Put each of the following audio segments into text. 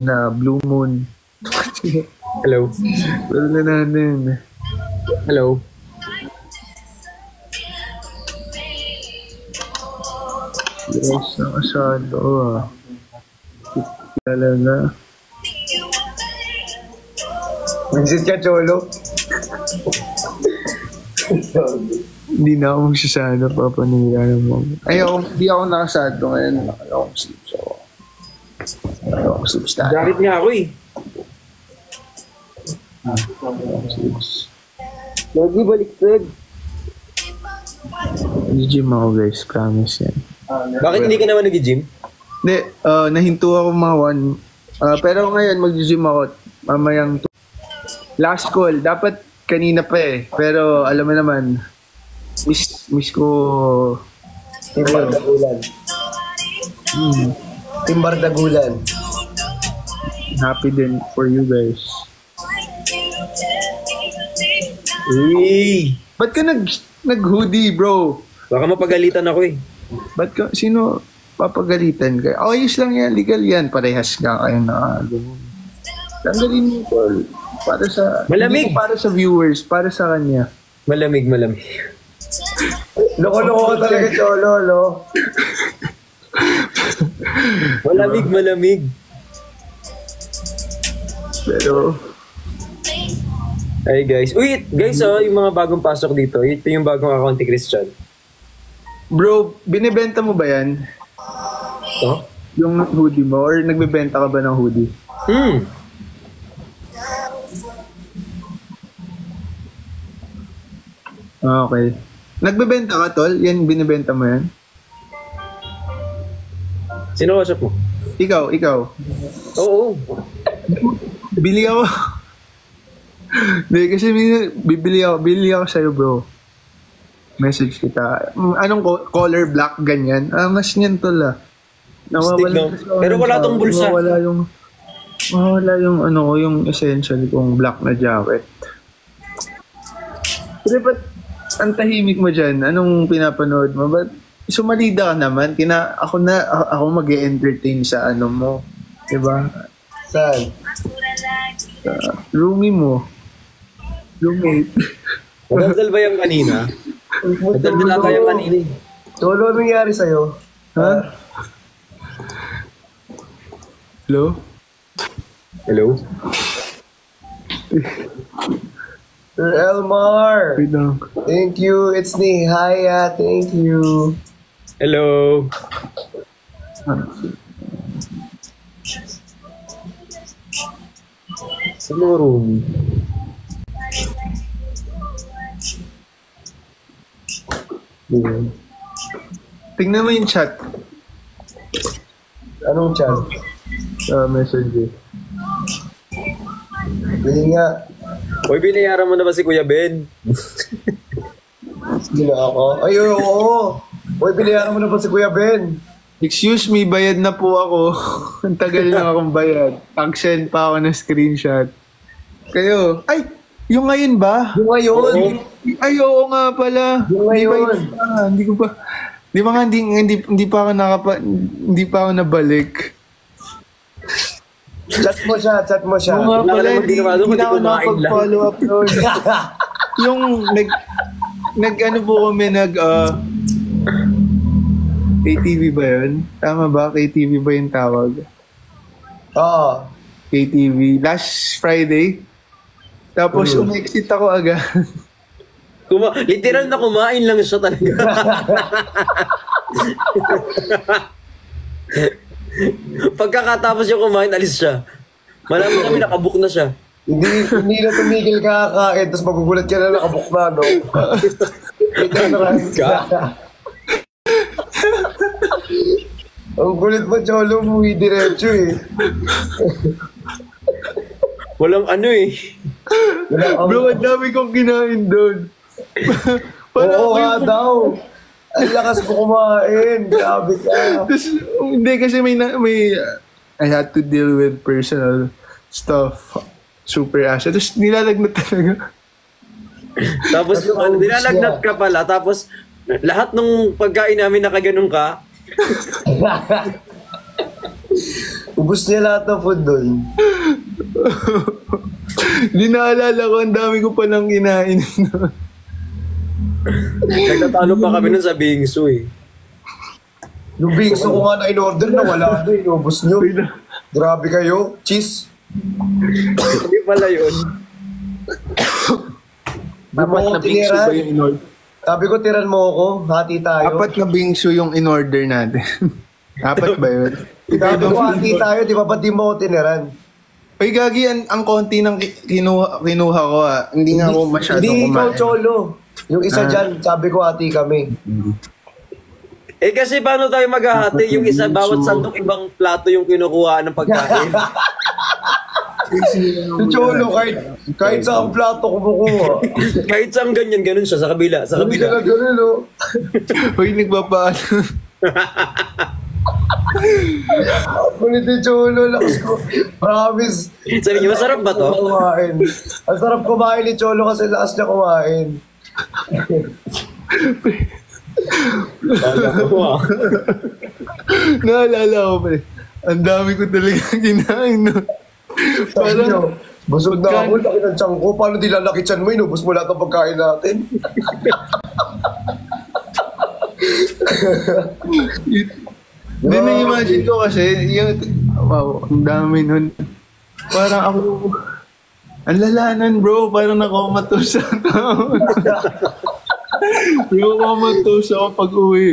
na Blue Moon. Hello. Pero na natin. Hello. Yes, nakasado ah. Talaga. Visit ka, Cholo. Hindi na ako magsasado, papanira naman. Di ako nakasado ngayon. Nakala ko sleep. So, nakala ko sleep style. Jarit nga ako eh. Lagi baliktad. Gym ako guys, promise yan. Bakit hindi ka naman nag-gym? Hindi, nahinto ako mga pero ngayon mag-gym ako. Mamayang last call. Dapat kanina pa eh. Pero alam mo naman, miss ko. Timbardagulan. Timbardagulan. Happy din for you guys. Uy! Ba't ka nag-hoodie bro? Baka mapagalitan ako eh. Ba't ka, sino papagalitan ka? Ayos lang yan, legal yan. Parehas ka kayo na ganun. Tanggalin mo Paul. Para sa, malamig. Hindi ko para sa viewers, para sa kanya. Malamig. Loko-loko ka talaga, Cholo, lo. Malamig. Pero, Ay guys. Uy, guys yung mga bagong pasok dito. Ito yung bagong account ni Christian. bro, binibenta mo ba yan? Oh? Yung hoodie mo? Or nagbebenta ka ba ng hoodie? Okay. Nagbebenta ka, tol? Yan, binibenta mo yan? Sino kausap mo? Ikaw. Oo. Bili ako. Hindi, kasi bili ako sa'yo, bro. Message kita. Anong color black, ganyan? Mas niyan, tol, ah. Stick, no? Pero wala tong bulsa. Wala yung essential kong black na jacket. Pero ba't ang tahimik mo dyan? Anong pinapanood mo? Ba't sumalida ka naman? Ako mag-e-entertain sa ano mo. Diba? Saan? Sa roomie mo. Roommate. Nadaldal ba yung kanina? Nadaldal ata yung kanina eh. Cholo, anong nangyari sa'yo? Ha? Hello? Hello? Sir Elmar! Wait lang. Thank you. It's me. Hiya. Thank you. Hello? Sa mga room. Tingnan mo yung chat Anong chat? sa messenger. Bili nga. Uy, binayaran mo na ba si Kuya Ben? Bili ako. Ay, oo. Uy, binayaran mo na ba si Kuya Ben? Excuse me, bayad na po ako. Ang tagal na akong bayad. Pag-send pa ako ng screenshot. Kayo, ay, yung ngayon ba? Yung ngayon. Ay, oo nga pala. Yung ngayon. Hindi ko pa. Di ba nga, hindi pa ako hindi pa ako nabalik. Chat mo siya. Oo nga Wala pala, ka naman ginawa doon, hindi kundi na ako kumain lang. nakapag-follow up doon. Yung, nag-ano po kami, KTV ba yun? Tama ba? KTV ba yung tawag? Oo. KTV. Last Friday. Tapos umexit ako agad. Literal na kumain lang siya talaga. Pagkakatapos yung kumain, alis siya. Malaman kami nakabook na siya. Hindi na tumigil kakain, tapos magugulat ka na nakabook na, no? Ang kulit mo, Cholo, umuwi diretso eh. Walang ano eh. Bro, ang dami kong kinain doon. Oo nga daw. Ang lakas mo kumain. Grabe ka. Hindi kasi I had to deal with personal stuff. Super asya. Tapos nilalagnat talaga. Tapos nilalagnat ka pala. Tapos lahat ng pagkain namin nakaganon ka. Ubus niya lahat ng food doon. Di naalala ko, ang dami ko palang kinain. Nagtatalo pa kami nun sa bingsu eh. Yung bingso ko nga na in-order na wala na, inubos nyo. Grabe kayo. Cheese. Hindi pala yun. Apat na bingsu ba yung in-order? Sabi ko, tiran mo ako. Hati tayo. Apat na bingsu yung in-order natin. Apat ba yun? Sabi ko, hati tayo. Di ba ba't di mo ako tiniran? Ay, Gagi, ang konti ng kinuha ko ah. Hindi nga ako masyadong Hindi ikaw, kumain. Cholo. Yung isa dyan, sabi ko, hati kami. Eh kasi paano tayo maghahati? Yung isa, bawat sandok ibang plato yung kinukuha ng pagkain. Yung Cholo, kahit sa ang plato kumukuha. Kahit saan ganyan, ganun siya sa kabila. Sa Hindi ka kabila. na ganun, no? Uy, nagpapaano. Ngunit yung Cholo, lakas ko. Promise. Sabi niyo, masarap ba to? Kumain. Ang sarap kumain ni Cholo kasi lakas niya kumain. Naalala ko pa eh. Ang dami ko talaga kinain. No? Sabi niyo, Parang, busog na ako, laki ng tiyan ko. Paano di lalaki tiyan mo? Inubos mo lahat ng pagkain natin. hindi na-imagine ko kasi, yung, wow, ang dami nun. Parang ako, ang lalanan bro, parang nakomatos sa tao. Nakomatos ako pag-uwi.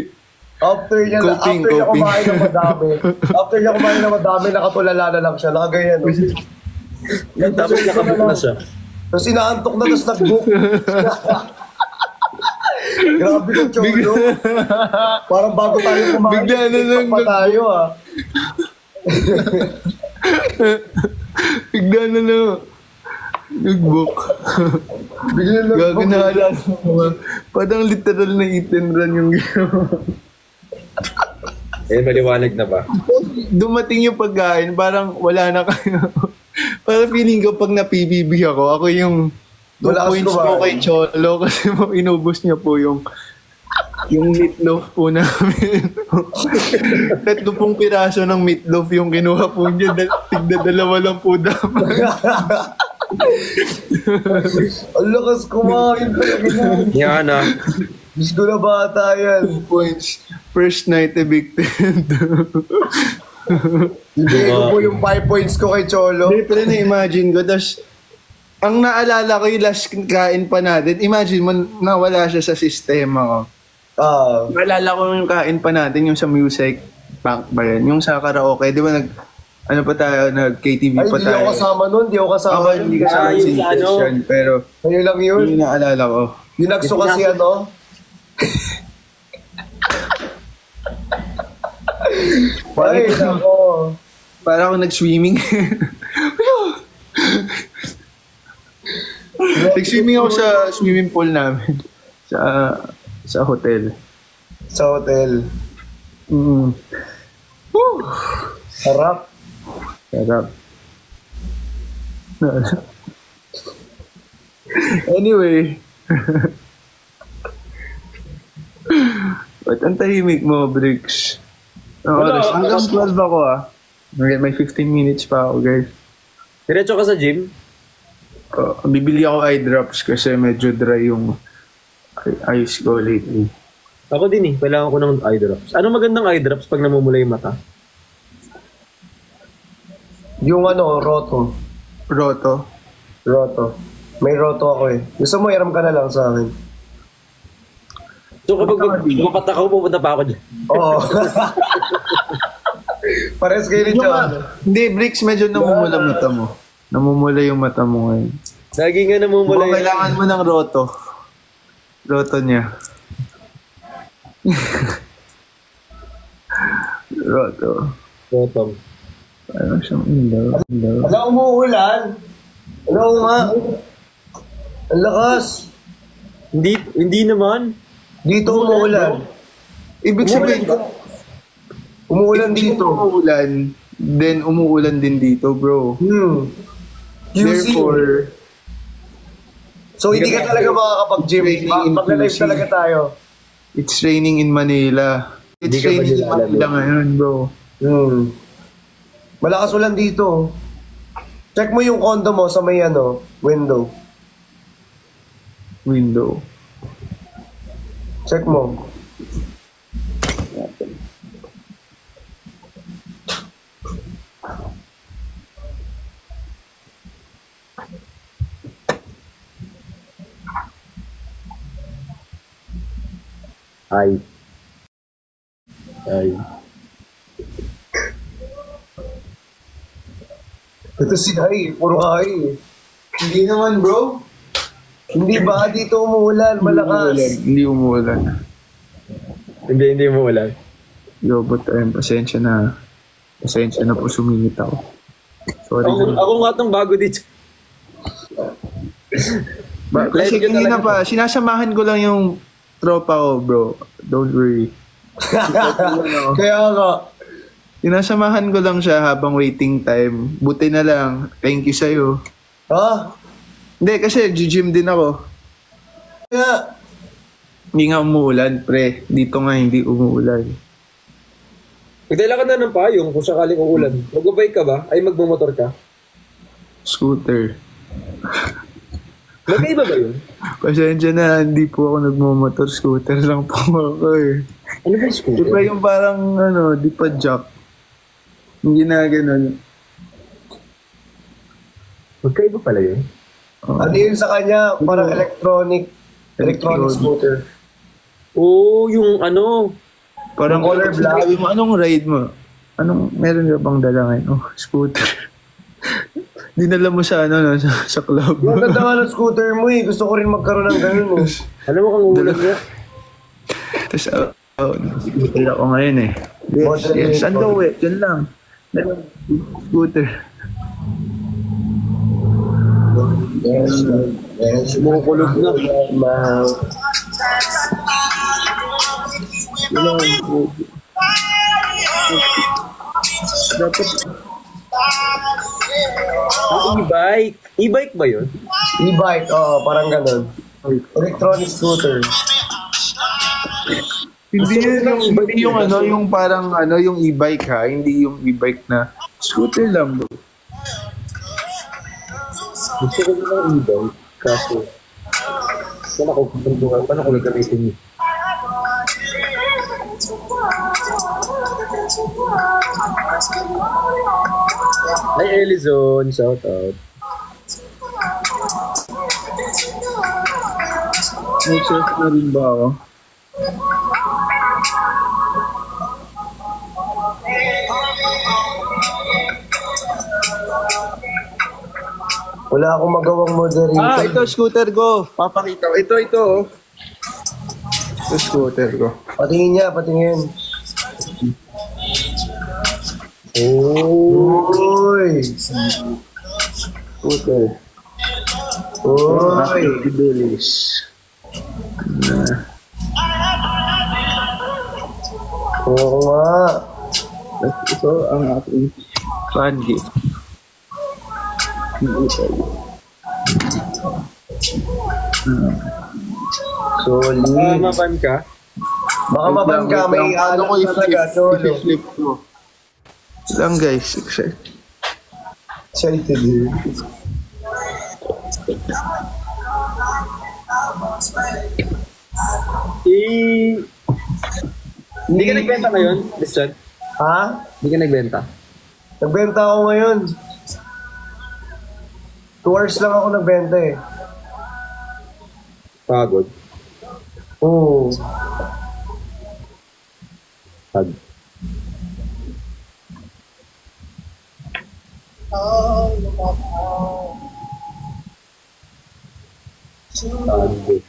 After niya Coping. kumain ng madami. After niya kumain ng madami, nakatulala na lang siya. Nakaganyan. No? Tapos nakabuk na siya. Tapos inaantok na, tapos nag-book. Grabe yung Cholo. Parang bago tayo kumain. Bigla na lang pa tayo, ah. Bigla na lang. Nag-book. Bigla na Gago nag-book. na alala ko. Parang literal na eat and run yung ginawa. Eh, maliwanag na ba? Dumating yung pagkain, parang wala na kayo. Parang feeling ko pag na-PBB ako yung 2 Wala points kasi ko kumain. kay Cholo kasi inubos niya po yung meatloaf po namin. 30 piraso ng meatloaf yung kinuha po niya. Tigda 2 lang po dapat. Ang lakas kumain talaga na. Yan ah. Diyos ko na bata yan. 2 points. First night evicted. Ibigay ko po yung 5 points ko kay Cholo. Hindi, pero na-imagine ko. Tapos, ang naalala ko yung last kain pa natin, imagine mo, nawala siya sa sistema ko. Ah, Naalala ko yung kain pa natin, yung sa music bank ba yun? Yung sa karaoke, di ba nag-KTV ay, pa hindi ako tayo? kasama nun. Hindi ako kasama Ako, nun. hindi ka sa Ah, yung sa ano? Christian, pero Kayo lang yun. yun yung naalala ko. Yung nagso kasi ano. Ay, nako. Parang ako nag-swimming. Nag-swimming ako sa swimming pool namin. Sa hotel. Sa hotel. Mm. Woo! Sarap. Sarap. Anyway. Ba't ang tahimik mo, Bricks? Wala, Hanggang 12 ako ah. May 15 minutes pa ako, guys. Diretso ka sa gym? Bibili ako eye drops kasi medyo dry yung eyes ko lately. Ako din eh. Kailangan ko ng eye drops. Ano magandang eye drops pag namumula yung mata? Yung ano, roto. Roto. Roto. May roto ako eh. Gusto mo, iram ka na lang sa akin. So kapag mapatak ako, pupunta pa ako dyan. Oo. Pares kayo ni John. Hindi, Bricks, medyo namumula mata mo. Namumula yung mata mo ngayon. Lagi nga namumula Mukhang kailangan mo ng roto. Roto niya. Roto. Bottom. Ano siyang ilaw? Wala umuulan. Ano nga? Ang lakas. Hindi naman. Dito umuulan. Ibig sabihin, Umuulan dito dito. umuulan, then umuulan din dito, bro. QC. Therefore, So hindi ka talaga makakapag-gym. Training in Mag-live QC. talaga tayo. it's raining in Manila. It's Hindi ka ba raining in nila alam Manila yun? ngayon, bro. Malakas ulan dito. Check mo yung condo mo sa may window. Window. Check mo. Ay. Ito si Kai, puro Kai. Hindi naman, bro. Hindi ba dito umuulan, malakas? Hindi umuulan. Hindi mo ulan. Yo, but pasensya na. Pasensya na po, sumingit ako. Sorry. Ako nga tong bago dito. Kasi Like, kanina pa, sinasamahan ko lang yung tropa ko, bro. Don't worry. Kaya nga. Sinasamahan ko lang siya habang waiting time. Buti na lang. Thank you sa'yo. Ha? Hindi, kasi gym din ako. Kaya, Hindi nga umuulan, pre. Dito nga hindi umuulan. Magdala ka na ng payong kung sakaling uulan. Magbabike ka ba? Ay, magmamotor ka? Scooter. Magkaiba ba yun? Pasensya na, hindi po ako nagmamotor. Scooter lang po ako eh. Ano ba yung Di scooter? ba yung parang, di pa jack? Hindi na ganun. Magkaiba pala yun? ano yun sa kanya? Parang electronic scooter. Oo, yung ano. Parang Yung color black. Sabi mo, anong ride mo? Meron ka bang dala ngayon? Oh, scooter. Dinala mo sa sa club. Yung ganda nga ng scooter mo eh. Gusto ko rin magkaroon ng ganun eh. Alam mo kung uulan niya? Tapos, scooter ako ngayon eh. Yes. Saan daw eh? Diyan lang. Scooter. Kumukulog na. Dapat, E-bike. E-bike ba yun? E-bike, parang ganun. Electronic scooter. hindi yung yung parang yung e-bike ha, hindi yung e-bike na scooter lang bro. Gusto ko na ng e-bike. Kaso, paano ko gagamitin yun? Ay, Elizon. Shout out. May surf na rin ba ako? Wala akong magawang moderator. Ito scooter ko. Papakita ko. Ito oh. Ito scooter ko. Patingin niya, patingin. Uy! Scooter. Uy! Bilis. Oo nga. Ito ang aking fan gift. Solid. Maban ka? Baka maban ka, may ano ko talaga, solo. i-flip ko. Lang guys, excited. Excited eh. Hindi ka nagbenta ngayon, Christian? Ha? Hindi ka nagbenta? Nagbenta ako ngayon. 2 hours lang ako nagbenta eh. Pagod. Oo. Pag. Pagod.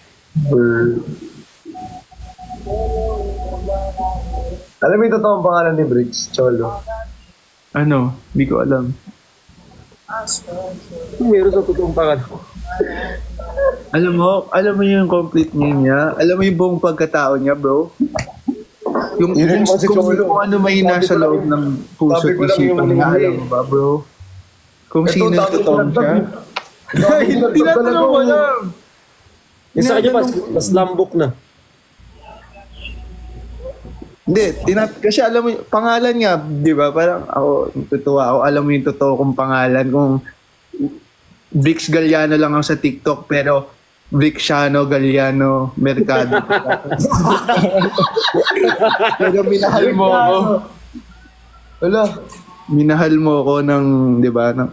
Alam mo yung totoong pangalan ni Briggs, Cholo? Ano? Hindi ko alam. Meron sa totoong pangalan ko. Alam mo yung complete name niya? Alam mo yung buong pagkatao niya, bro? Yung Yun rin ba si Cholo? kung ano may nasa loob ng puso Sabi at ko lang yung isipan niya, huli. alam mo ba, bro? Kung Ito, sino yung dami totoong pinagdag siya. eh. Hindi na talaga, ko alam. Yung sa kanya, mas lambok na. Hindi, kasi alam mo, pangalan nga, di ba? Parang ako, tutuwa ako, alam mo yung totoo kong pangalan. Kung Brix Galliano lang ako sa TikTok, pero Brixano Galliano Mercado. Pero minahal mo ako. Wala. Minahal mo ako ng, di ba, ng